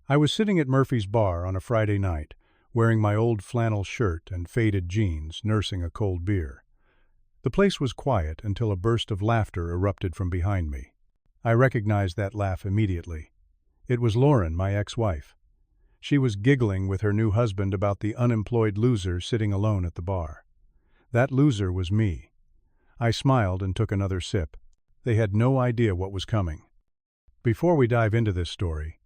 I was sitting at Murphy's bar on a Friday night, wearing my old flannel shirt and faded jeans, nursing a cold beer. The place was quiet until a burst of laughter erupted from behind me. I recognized that laugh immediately. It was Lauren, my ex-wife. She was giggling with her new husband about the unemployed loser sitting alone at the bar. That loser was me. I smiled and took another sip. They had no idea what was coming. Before we dive into this story,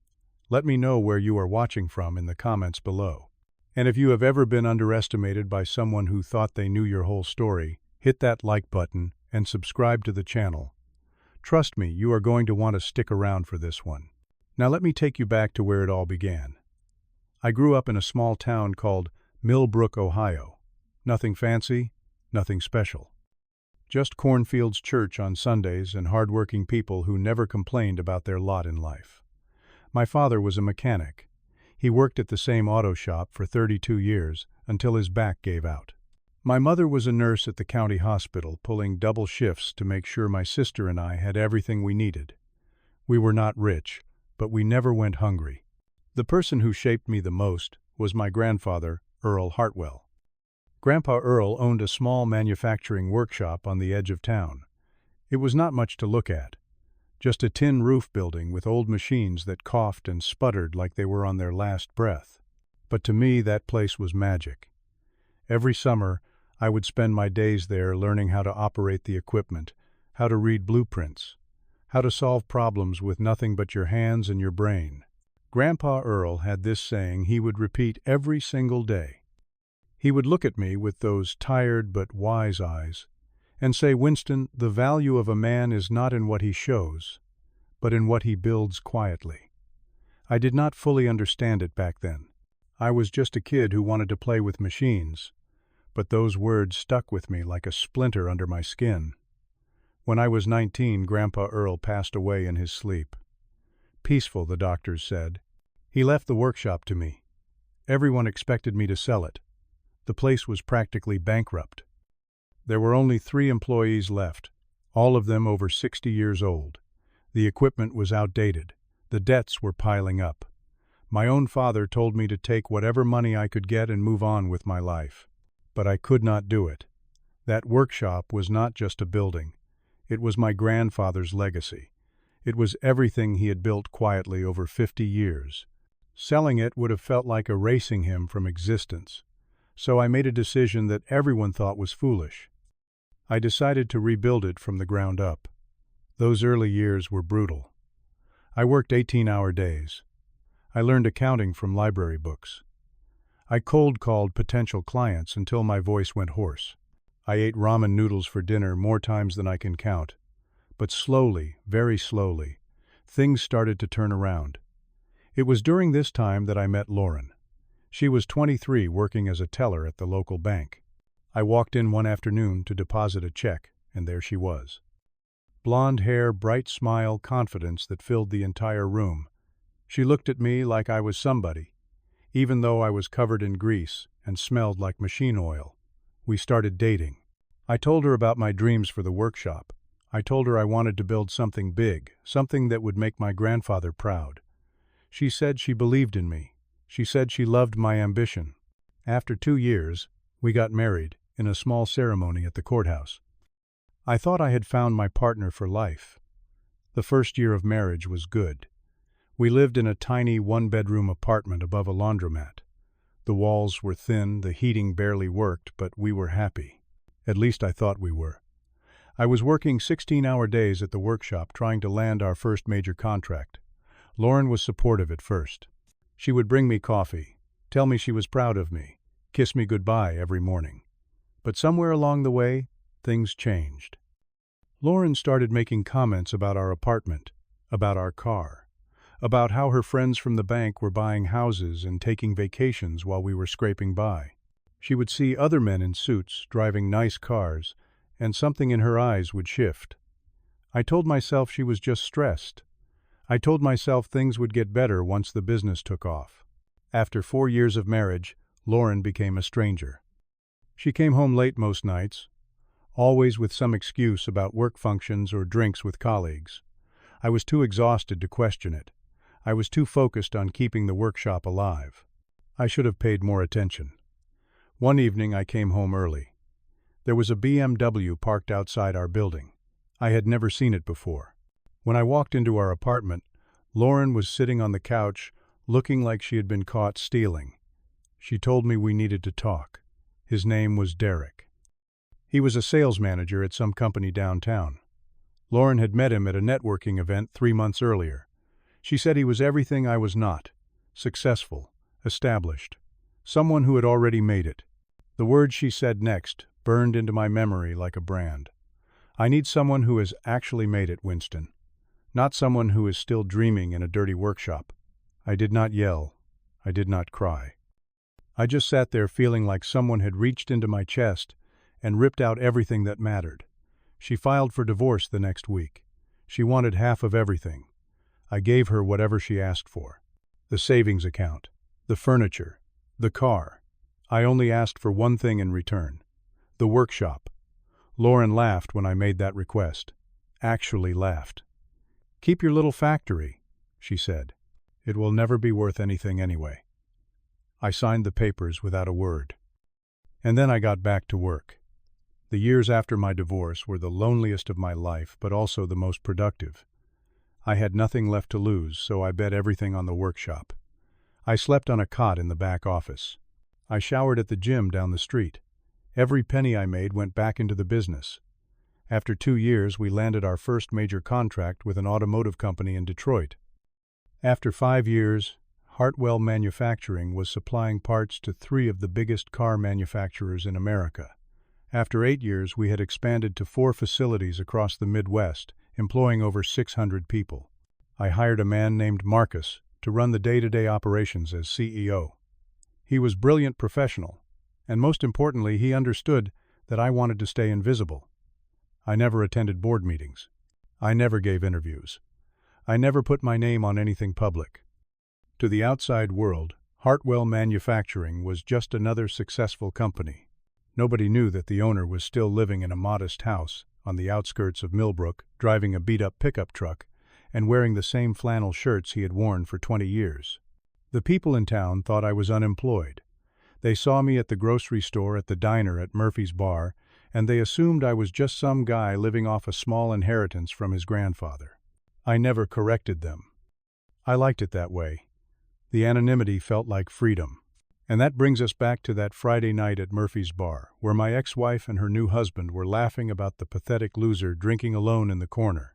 let me know where you are watching from in the comments below. And if you have ever been underestimated by someone who thought they knew your whole story, hit that like button and subscribe to the channel. Trust me, you are going to want to stick around for this one. Now let me take you back to where it all began. I grew up in a small town called Millbrook, Ohio. Nothing fancy, nothing special. Just cornfields, church on Sundays, and hardworking people who never complained about their lot in life. My father was a mechanic. He worked at the same auto shop for 32 years until his back gave out. My mother was a nurse at the county hospital, pulling double shifts to make sure my sister and I had everything we needed. We were not rich, but we never went hungry. The person who shaped me the most was my grandfather, Earl Hartwell. Grandpa Earl owned a small manufacturing workshop on the edge of town. It was not much to look at. Just a tin roof building with old machines that coughed and sputtered like they were on their last breath. But to me, that place was magic. Every summer, I would spend my days there learning how to operate the equipment, how to read blueprints, how to solve problems with nothing but your hands and your brain. Grandpa Earl had this saying he would repeat every single day. He would look at me with those tired but wise eyes and say, "Winston, the value of a man is not in what he shows, but in what he builds quietly." I did not fully understand it back then. I was just a kid who wanted to play with machines, but those words stuck with me like a splinter under my skin. When I was 19, Grandpa Earl passed away in his sleep. Peaceful, the doctors said. He left the workshop to me. Everyone expected me to sell it. The place was practically bankrupt. There were only 3 employees left, all of them over 60 years old. The equipment was outdated. The debts were piling up. My own father told me to take whatever money I could get and move on with my life. But I could not do it. That workshop was not just a building. It was my grandfather's legacy. It was everything he had built quietly over 50 years. Selling it would have felt like erasing him from existence. So I made a decision that everyone thought was foolish. I decided to rebuild it from the ground up. Those early years were brutal. I worked 18-hour days. I learned accounting from library books. I cold-called potential clients until my voice went hoarse. I ate ramen noodles for dinner more times than I can count. But slowly, very slowly, things started to turn around. It was during this time that I met Lauren. She was 23, working as a teller at the local bank. I walked in one afternoon to deposit a check, and there she was. Blonde hair, bright smile, confidence that filled the entire room. She looked at me like I was somebody, even though I was covered in grease and smelled like machine oil. We started dating. I told her about my dreams for the workshop. I told her I wanted to build something big, something that would make my grandfather proud. She said she believed in me. She said she loved my ambition. After 2 years, we got married in a small ceremony at the courthouse. I thought I had found my partner for life. The first year of marriage was good. We lived in a tiny one-bedroom apartment above a laundromat. The walls were thin, the heating barely worked, but we were happy. At least I thought we were. I was working 16-hour days at the workshop trying to land our first major contract. Lauren was supportive at first. She would bring me coffee, tell me she was proud of me, kiss me goodbye every morning. But somewhere along the way, things changed. Lauren started making comments about our apartment, about our car, about how her friends from the bank were buying houses and taking vacations while we were scraping by. She would see other men in suits driving nice cars, and something in her eyes would shift. I told myself she was just stressed. I told myself things would get better once the business took off. After 4 years of marriage, Lauren became a stranger. She came home late most nights, always with some excuse about work functions or drinks with colleagues. I was too exhausted to question it. I was too focused on keeping the workshop alive. I should have paid more attention. One evening I came home early. There was a BMW parked outside our building. I had never seen it before. When I walked into our apartment, Lauren was sitting on the couch, looking like she had been caught stealing. She told me we needed to talk. His name was Derek. He was a sales manager at some company downtown. Lauren had met him at a networking event 3 months earlier. She said he was everything I was not: successful, established, someone who had already made it. The words she said next burned into my memory like a brand. I need someone who has actually made it, Winston. Not someone who is still dreaming in a dirty workshop. I did not yell. I did not cry. I just sat there feeling like someone had reached into my chest and ripped out everything that mattered. She filed for divorce the next week. She wanted half of everything. I gave her whatever she asked for. The savings account, the furniture, the car. I only asked for one thing in return: the workshop. Lauren laughed when I made that request. Actually laughed. "Keep your little factory," she said. "It will never be worth anything anyway." I signed the papers without a word. And then I got back to work. The years after my divorce were the loneliest of my life, but also the most productive. I had nothing left to lose, so I bet everything on the workshop. I slept on a cot in the back office. I showered at the gym down the street. Every penny I made went back into the business. After 2 years, we landed our first major contract with an automotive company in Detroit. After 5 years, Hartwell Manufacturing was supplying parts to 3 of the biggest car manufacturers in America. After 8 years, we had expanded to 4 facilities across the Midwest, employing over 600 people. I hired a man named Marcus to run the day-to-day operations as CEO. He was a brilliant professional, and most importantly, he understood that I wanted to stay invisible. I never attended board meetings. I never gave interviews. I never put my name on anything public. To the outside world, Hartwell Manufacturing was just another successful company. Nobody knew that the owner was still living in a modest house on the outskirts of Millbrook, driving a beat-up pickup truck, and wearing the same flannel shirts he had worn for 20 years. The people in town thought I was unemployed. They saw me at the grocery store, at the diner, at Murphy's bar, and they assumed I was just some guy living off a small inheritance from his grandfather. I never corrected them. I liked it that way. The anonymity felt like freedom. And that brings us back to that Friday night at Murphy's bar, where my ex-wife and her new husband were laughing about the pathetic loser drinking alone in the corner.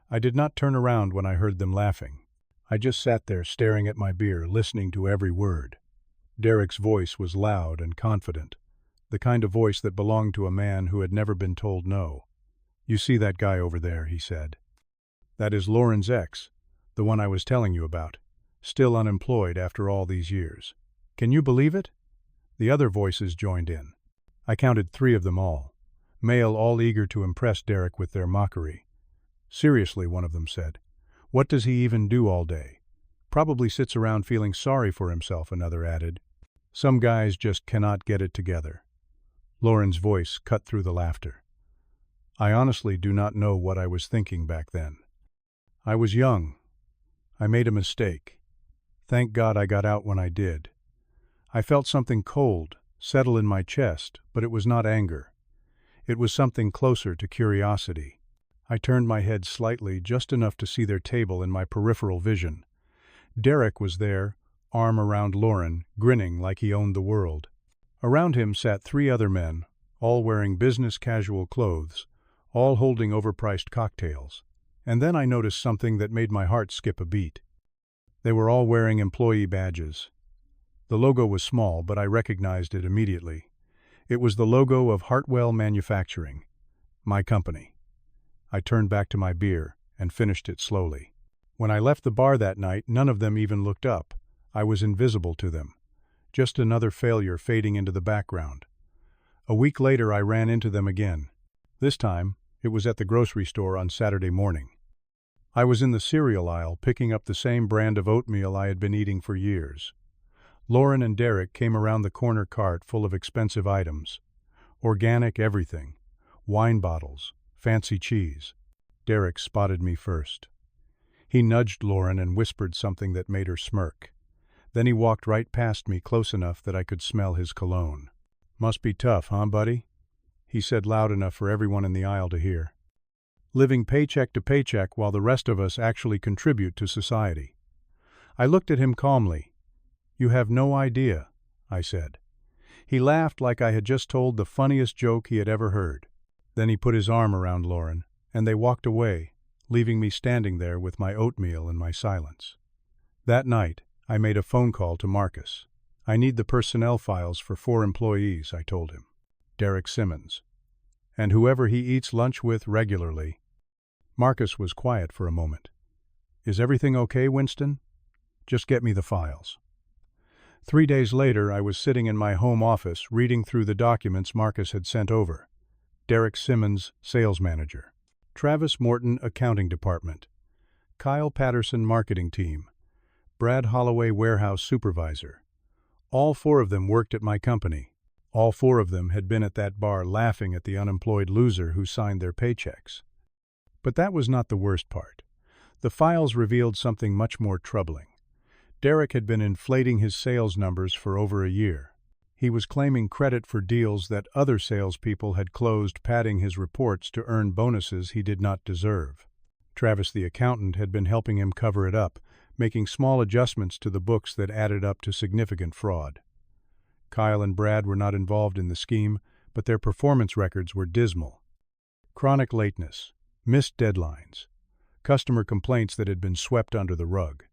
I did not turn around when I heard them laughing. I just sat there staring at my beer, listening to every word. Derek's voice was loud and confident, the kind of voice that belonged to a man who had never been told no. "You see that guy over there," he said. "That is Lauren's ex, the one I was telling you about, still unemployed after all these years. Can you believe it?" The other voices joined in. I counted 3 of them all, male, all eager to impress Derek with their mockery. "Seriously," one of them said. "What does he even do all day?" "Probably sits around feeling sorry for himself," another added. "Some guys just cannot get it together." Lauren's voice cut through the laughter. I honestly do not know what I was thinking back then. I was young. I made a mistake. Thank God I got out when I did. I felt something cold settle in my chest, but it was not anger. It was something closer to curiosity. I turned my head slightly, just enough to see their table in my peripheral vision. Derek was there, arm around Lauren, grinning like he owned the world. Around him sat 3 other men, all wearing business casual clothes, all holding overpriced cocktails. And then I noticed something that made my heart skip a beat. They were all wearing employee badges. The logo was small, but I recognized it immediately. It was the logo of Hartwell Manufacturing, my company. I turned back to my beer and finished it slowly. When I left the bar that night, none of them even looked up. I was invisible to them. Just another failure fading into the background. A week later, I ran into them again. This time, it was at the grocery store on Saturday morning. I was in the cereal aisle picking up the same brand of oatmeal I had been eating for years. Lauren and Derek came around the corner cart full of expensive items. Organic everything. Wine bottles. Fancy cheese. Derek spotted me first. He nudged Lauren and whispered something that made her smirk. Then he walked right past me, close enough that I could smell his cologne. "Must be tough, huh, buddy?" he said loud enough for everyone in the aisle to hear. "Living paycheck to paycheck while the rest of us actually contribute to society." I looked at him calmly. "You have no idea," I said. He laughed like I had just told the funniest joke he had ever heard. Then he put his arm around Lauren, and they walked away, leaving me standing there with my oatmeal and my silence. That night, I made a phone call to Marcus. "I need the personnel files for 4 employees, I told him. Derek Simmons. And whoever he eats lunch with regularly." Marcus was quiet for a moment. "Is everything okay, Winston? Just get me the files." 3 days later, I was sitting in my home office reading through the documents Marcus had sent over. Derek Simmons, Sales Manager. Travis Morton, Accounting Department. Kyle Patterson, Marketing Team. Brad Holloway, Warehouse Supervisor. All 4 of them worked at my company. All 4 of them had been at that bar laughing at the unemployed loser who signed their paychecks. But that was not the worst part. The files revealed something much more troubling. Derek had been inflating his sales numbers for over a year. He was claiming credit for deals that other salespeople had closed, padding his reports to earn bonuses he did not deserve. Travis the accountant had been helping him cover it up, making small adjustments to the books that added up to significant fraud. Kyle and Brad were not involved in the scheme, but their performance records were dismal. Chronic lateness, missed deadlines, customer complaints that had been swept under the rug.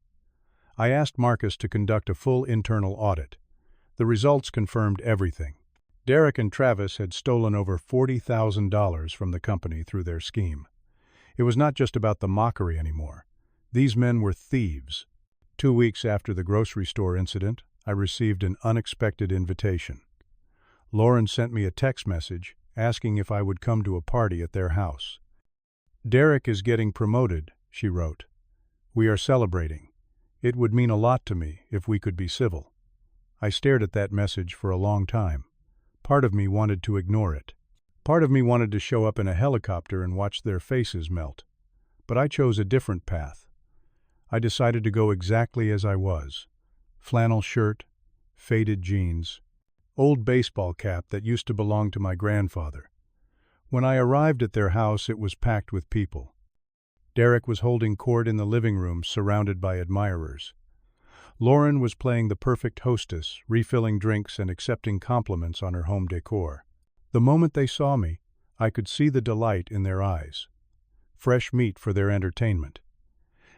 I asked Marcus to conduct a full internal audit. The results confirmed everything. Derek and Travis had stolen over $40,000 from the company through their scheme. It was not just about the mockery anymore. These men were thieves. 2 weeks after the grocery store incident, I received an unexpected invitation. Lauren sent me a text message asking if I would come to a party at their house. "Derek is getting promoted," she wrote. "We are celebrating. It would mean a lot to me if we could be civil." I stared at that message for a long time. Part of me wanted to ignore it. Part of me wanted to show up in a helicopter and watch their faces melt. But I chose a different path. I decided to go exactly as I was. Flannel shirt, faded jeans, old baseball cap that used to belong to my grandfather. When I arrived at their house, it was packed with people. Derek was holding court in the living room, surrounded by admirers. Lauren was playing the perfect hostess, refilling drinks and accepting compliments on her home decor. The moment they saw me, I could see the delight in their eyes. Fresh meat for their entertainment.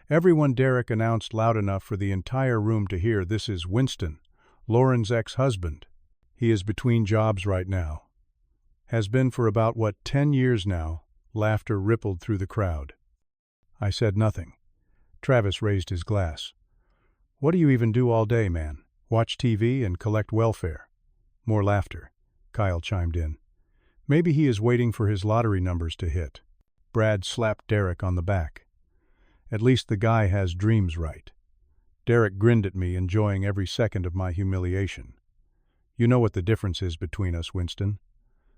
Everyone, Derek announced loud enough for the entire room to hear, "This is Winston, Lauren's ex-husband. He is between jobs right now. Has been for about, 10 years now." Laughter rippled through the crowd. I said nothing. Travis raised his glass. "What do you even do all day, man? Watch TV and collect welfare?" More laughter. Kyle chimed in. "Maybe he is waiting for his lottery numbers to hit." Brad slapped Derek on the back. "At least the guy has dreams right." Derek grinned at me, enjoying every second of my humiliation. "You know what the difference is between us, Winston.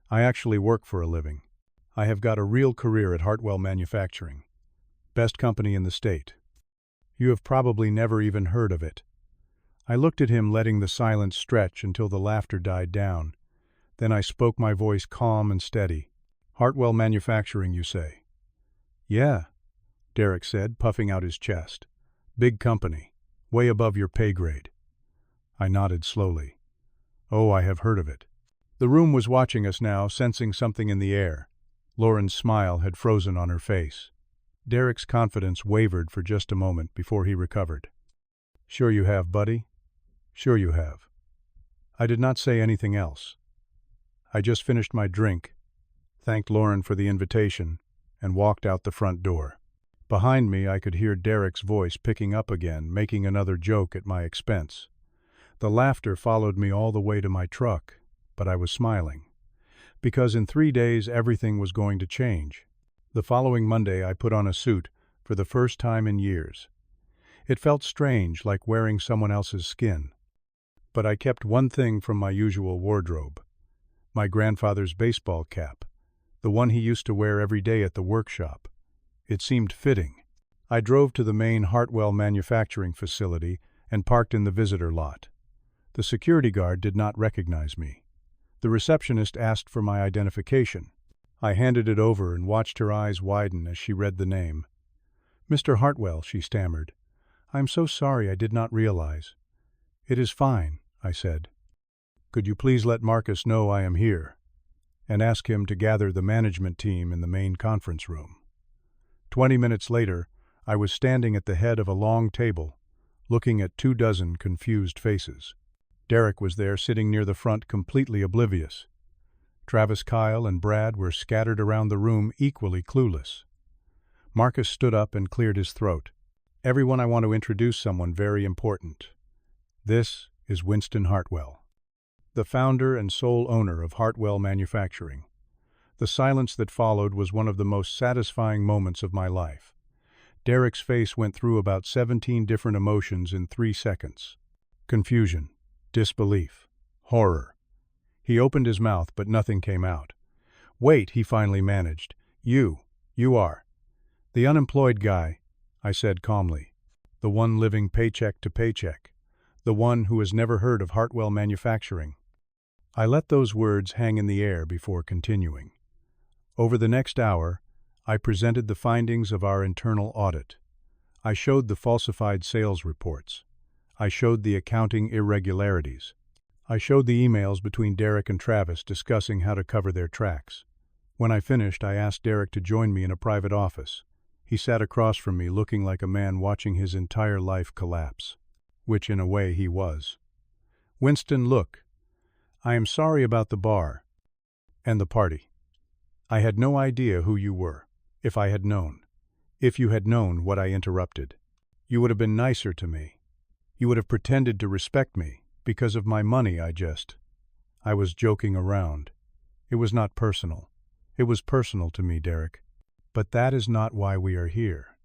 I actually work for a living. I have got a real career at Hartwell Manufacturing. Best company in the state. You have probably never even heard of it." I looked at him, letting the silence stretch until the laughter died down. Then I spoke, my voice calm and steady. "Hartwell Manufacturing, you say?" "Yeah," Derek said, puffing out his chest. "Big company, way above your pay grade." I nodded slowly. "Oh, I have heard of it." The room was watching us now, sensing something in the air. Lauren's smile had frozen on her face. Derek's confidence wavered for just a moment before he recovered. "Sure you have, buddy. Sure you have." I did not say anything else. I just finished my drink, thanked Lauren for the invitation, and walked out the front door. Behind me, I could hear Derek's voice picking up again, making another joke at my expense. The laughter followed me all the way to my truck, but I was smiling. Because in 3 days, everything was going to change. The following Monday, I put on a suit for the first time in years. It felt strange, like wearing someone else's skin. But I kept one thing from my usual wardrobe: my grandfather's baseball cap, the one he used to wear every day at the workshop. It seemed fitting. I drove to the main Hartwell manufacturing facility and parked in the visitor lot. The security guard did not recognize me. The receptionist asked for my identification. I handed it over and watched her eyes widen as she read the name. "Mr. Hartwell," she stammered. "I'm so sorry, I did not realize." "It is fine," I said. "Could you please let Marcus know I am here, and ask him to gather the management team in the main conference room?" 20 minutes later, I was standing at the head of a long table, looking at 24 confused faces. Derek was there, sitting near the front, completely oblivious. Travis, Kyle, and Brad were scattered around the room, equally clueless. Marcus stood up and cleared his throat. "Everyone, I want to introduce someone very important. This is Winston Hartwell, the founder and sole owner of Hartwell Manufacturing." The silence that followed was one of the most satisfying moments of my life. Derek's face went through about 17 different emotions in 3 seconds. Confusion, disbelief, horror. He opened his mouth, but nothing came out. "Wait," he finally managed. You are the unemployed guy," I said calmly. "The one living paycheck to paycheck. The one who has never heard of Hartwell Manufacturing." I let those words hang in the air before continuing. Over the next hour, I presented the findings of our internal audit. I showed the falsified sales reports. I showed the accounting irregularities. I showed the emails between Derek and Travis discussing how to cover their tracks. When I finished, I asked Derek to join me in a private office. He sat across from me, looking like a man watching his entire life collapse, which in a way he was. "Winston, look. I am sorry about the bar and the party. I had no idea who you were. If I had known, if you had known what I interrupted, you would have been nicer to me. You would have pretended to respect me because of my money. I was joking around. It was not personal. It was personal to me, Derek. But that is not why we are here.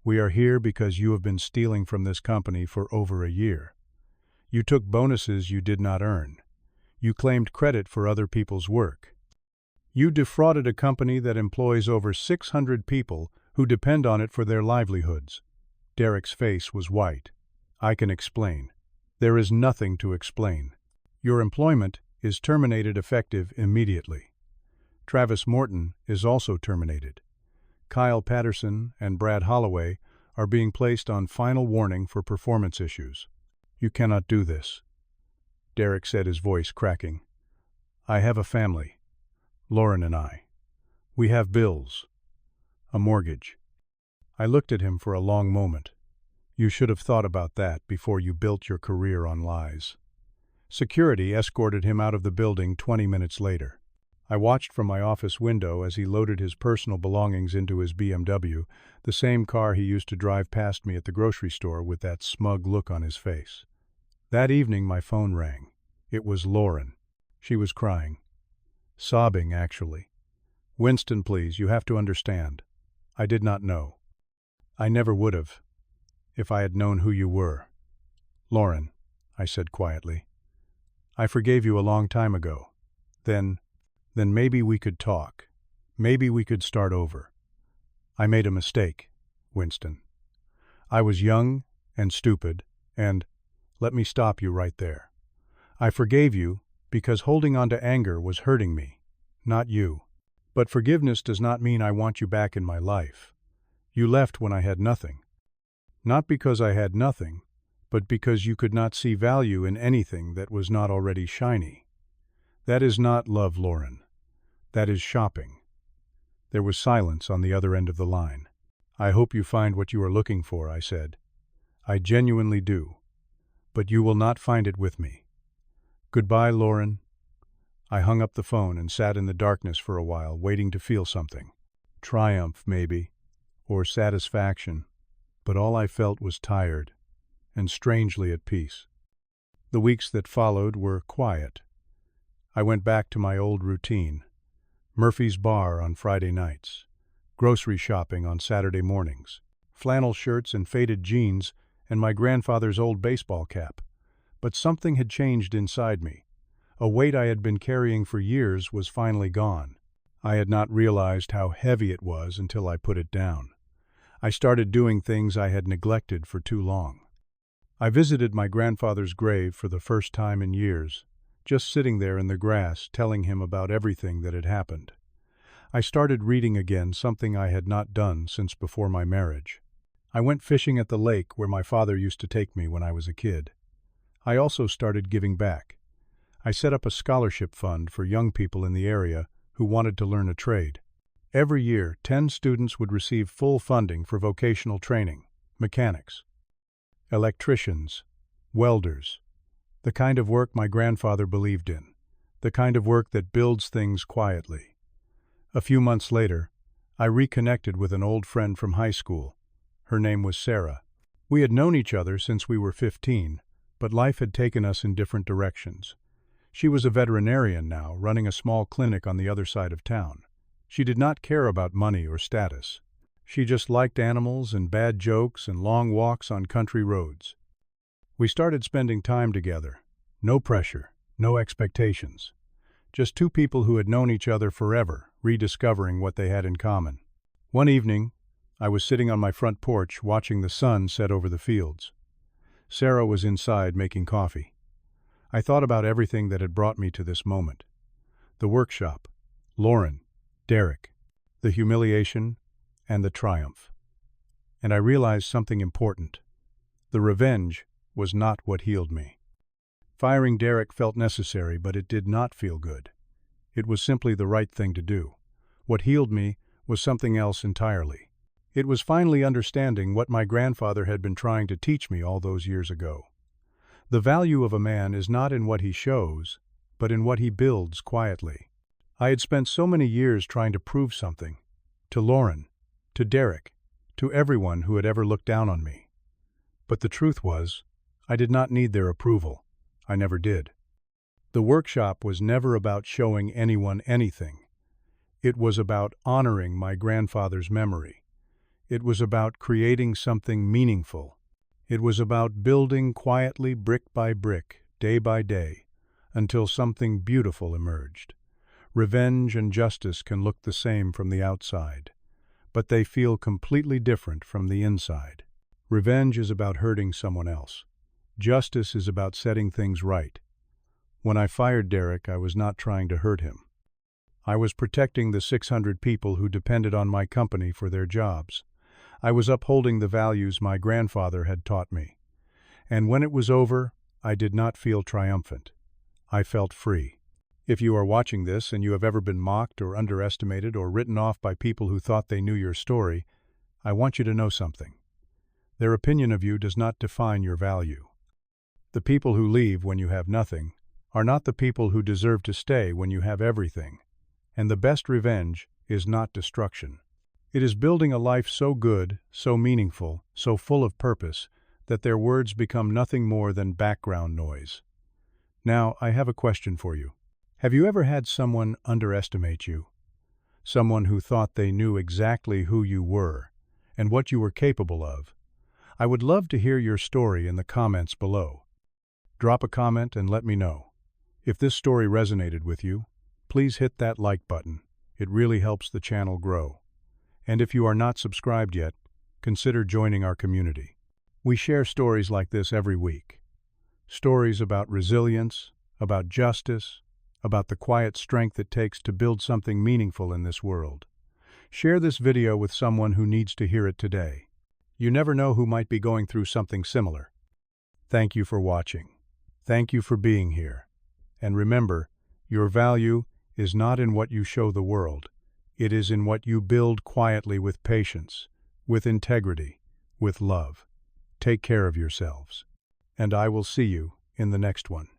We are here because you have been stealing from this company for over a year. You took bonuses you did not earn. You claimed credit for other people's work. You defrauded a company that employs over 600 people who depend on it for their livelihoods." Derek's face was white. "I can explain." "There is nothing to explain. Your employment is terminated effective immediately. Travis Morton is also terminated. Kyle Patterson and Brad Holloway are being placed on final warning for performance issues." "You cannot do this," Derek said, his voice cracking. "I have a family. Lauren and I. We have bills. A mortgage." I looked at him for a long moment. "You should have thought about that before you built your career on lies." Security escorted him out of the building 20 minutes later. I watched from my office window as he loaded his personal belongings into his BMW, the same car he used to drive past me at the grocery store with that smug look on his face. That evening my phone rang. It was Lauren. She was crying. Sobbing, actually. "Winston, please, you have to understand. I did not know. I never would have, if I had known who you were." "Lauren," I said quietly, "I forgave you a long time ago. Then maybe we could talk. Maybe we could start over. I made a mistake, Winston. I was young and stupid, and let me stop you right there. I forgave you because holding on to anger was hurting me, not you. But forgiveness does not mean I want you back in my life. You left when I had nothing. Not because I had nothing, but because you could not see value in anything that was not already shiny. That is not love, Lauren. That is shopping." There was silence on the other end of the line. "I hope you find what you are looking for," I said. "I genuinely do. But you will not find it with me. Goodbye, Lauren." I hung up the phone and sat in the darkness for a while, waiting to feel something. Triumph, maybe, or satisfaction. But all I felt was tired and strangely at peace. The weeks that followed were quiet. I went back to my old routine. Murphy's Bar on Friday nights. Grocery shopping on Saturday mornings. Flannel shirts and faded jeans and my grandfather's old baseball cap. But something had changed inside me. A weight I had been carrying for years was finally gone. I had not realized how heavy it was until I put it down. I started doing things I had neglected for too long. I visited my grandfather's grave for the first time in years, just sitting there in the grass telling him about everything that had happened. I started reading again, something I had not done since before my marriage. I went fishing at the lake where my father used to take me when I was a kid. I also started giving back. I set up a scholarship fund for young people in the area who wanted to learn a trade. Every year, 10 students would receive full funding for vocational training, mechanics, electricians, welders, the kind of work my grandfather believed in, the kind of work that builds things quietly. A few months later, I reconnected with an old friend from high school. Her name was Sarah. We had known each other since we were 15, but life had taken us in different directions. She was a veterinarian now, running a small clinic on the other side of town. She did not care about money or status. She just liked animals and bad jokes and long walks on country roads. We started spending time together. No pressure, no expectations. Just two people who had known each other forever, rediscovering what they had in common. One evening, I was sitting on my front porch watching the sun set over the fields. Sarah was inside making coffee. I thought about everything that had brought me to this moment. The workshop, Lauren, Derek, the humiliation, and the triumph. And I realized something important. The revenge was not what healed me. Firing Derek felt necessary, but it did not feel good. It was simply the right thing to do. What healed me was something else entirely. It was finally understanding what my grandfather had been trying to teach me all those years ago. The value of a man is not in what he shows, but in what he builds quietly. I had spent so many years trying to prove something, to Lauren, to Derek, to everyone who had ever looked down on me. But the truth was, I did not need their approval. I never did. The workshop was never about showing anyone anything. It was about honoring my grandfather's memory. It was about creating something meaningful. It was about building quietly, brick by brick, day by day, until something beautiful emerged. Revenge and justice can look the same from the outside, but they feel completely different from the inside. Revenge is about hurting someone else. Justice is about setting things right. When I fired Derek, I was not trying to hurt him. I was protecting the 600 people who depended on my company for their jobs. I was upholding the values my grandfather had taught me. And when it was over, I did not feel triumphant. I felt free. If you are watching this and you have ever been mocked or underestimated or written off by people who thought they knew your story, I want you to know something. Their opinion of you does not define your value. The people who leave when you have nothing are not the people who deserve to stay when you have everything. And the best revenge is not destruction. It is building a life so good, so meaningful, so full of purpose, that their words become nothing more than background noise. Now, I have a question for you. Have you ever had someone underestimate you? Someone who thought they knew exactly who you were and what you were capable of? I would love to hear your story in the comments below. Drop a comment and let me know. If this story resonated with you, please hit that like button. It really helps the channel grow. And if you are not subscribed yet, consider joining our community. We share stories like this every week. Stories about resilience, about justice, about the quiet strength it takes to build something meaningful in this world. Share this video with someone who needs to hear it today. You never know who might be going through something similar. Thank you for watching. Thank you for being here. And remember, your value is not in what you show the world. It is in what you build quietly with patience, with integrity, with love. Take care of yourselves. And I will see you in the next one.